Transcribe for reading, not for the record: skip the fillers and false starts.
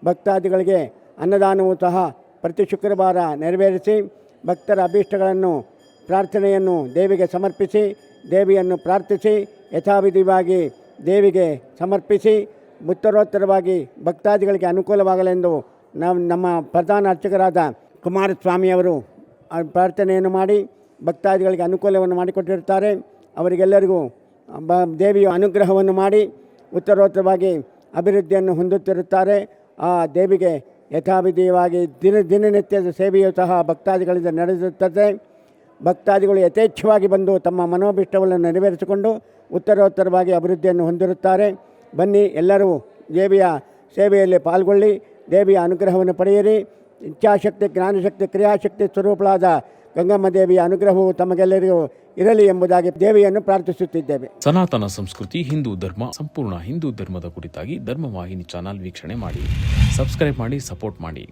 ಭಕ್ತಾದಿಗಳಿಗೆ ಅನ್ನದಾನವೂ ಸಹ ಪ್ರತಿ ಶುಕ್ರವಾರ ನೆರವೇರಿಸಿ ಭಕ್ತರ ಅಭೀಷ್ಟಗಳನ್ನು ಪ್ರಾರ್ಥನೆಯನ್ನು ದೇವಿಗೆ ಸಮರ್ಪಿಸಿ ದೇವಿಯನ್ನು ಪ್ರಾರ್ಥಿಸಿ ಯಥಾವಿಧಿವಾಗಿ ದೇವಿಗೆ ಸಮರ್ಪಿಸಿ ಉತ್ತರೋತ್ತರವಾಗಿ ಭಕ್ತಾದಿಗಳಿಗೆ ಅನುಕೂಲವಾಗಲೆಂದು ನಮ್ಮ ಪ್ರಧಾನ ಅರ್ಚಕರಾದ ಕುಮಾರಸ್ವಾಮಿಯವರು ಪ್ರಾರ್ಥನೆಯನ್ನು ಮಾಡಿ ಭಕ್ತಾದಿಗಳಿಗೆ ಅನುಕೂಲವನ್ನು ಮಾಡಿಕೊಟ್ಟಿರ್ತಾರೆ. ಅವರಿಗೆಲ್ಲರಿಗೂ ದೇವಿಯ ಅನುಗ್ರಹವನ್ನು ಮಾಡಿ ಉತ್ತರೋತ್ತರವಾಗಿ ಅಭಿವೃದ್ಧಿಯನ್ನು ಹೊಂದುತ್ತಿರುತ್ತಾರೆ. ಆ ದೇವಿಗೆ ಯಥಾವಿಧಿಯಾಗಿ ದಿನನಿತ್ಯದ ಸೇವೆಯೂ ಸಹ ಭಕ್ತಾದಿಗಳಿಂದ ನಡೆಸುತ್ತದೆ. ಭಕ್ತಾದಿಗಳು ಯಥೇಚ್ಛವಾಗಿ ಬಂದು ತಮ್ಮ ಮನೋಭಿಷ್ಟವನ್ನು ನೆರವೇರಿಸಿಕೊಂಡು ಉತ್ತರೋತ್ತರವಾಗಿ ಅಭಿವೃದ್ಧಿಯನ್ನು ಹೊಂದಿರುತ್ತಾರೆ. ಬನ್ನಿ, ಎಲ್ಲರೂ ದೇವಿಯ ಸೇವೆಯಲ್ಲಿ ಪಾಲ್ಗೊಳ್ಳಿ, ದೇವಿಯ ಅನುಗ್ರಹವನ್ನು ಪಡೆಯಿರಿ. ಇಚ್ಛಾಶಕ್ತಿ, ಜ್ಞಾನಶಕ್ತಿ, ಕ್ರಿಯಾಶಕ್ತಿ ಸ್ವರೂಪಳಾದ ಗಂಗಮ್ಮ ದೇವಿಯ ಅನುಗ್ರಹವು ತಮಗೆಲ್ಲರಿಗೂ ಇರಲಿ ಎಂಬುದಾಗಿ ದೇವಿಯನ್ನು ಪ್ರಾರ್ಥಿಸುತ್ತಿದ್ದೇವೆ. ಸನಾತನ ಸಂಸ್ಕೃತಿ, ಹಿಂದೂ ಧರ್ಮ, ಸಂಪೂರ್ಣ ಹಿಂದೂ ಧರ್ಮದ ಕುರಿತಾಗಿ ಧರ್ಮವಾಹಿನಿ ಚಾನಲ್ ವೀಕ್ಷಣೆ ಮಾಡಿ, ಸಬ್ಸ್ಕ್ರೈಬ್ ಮಾಡಿ, ಸಪೋರ್ಟ್ ಮಾಡಿ.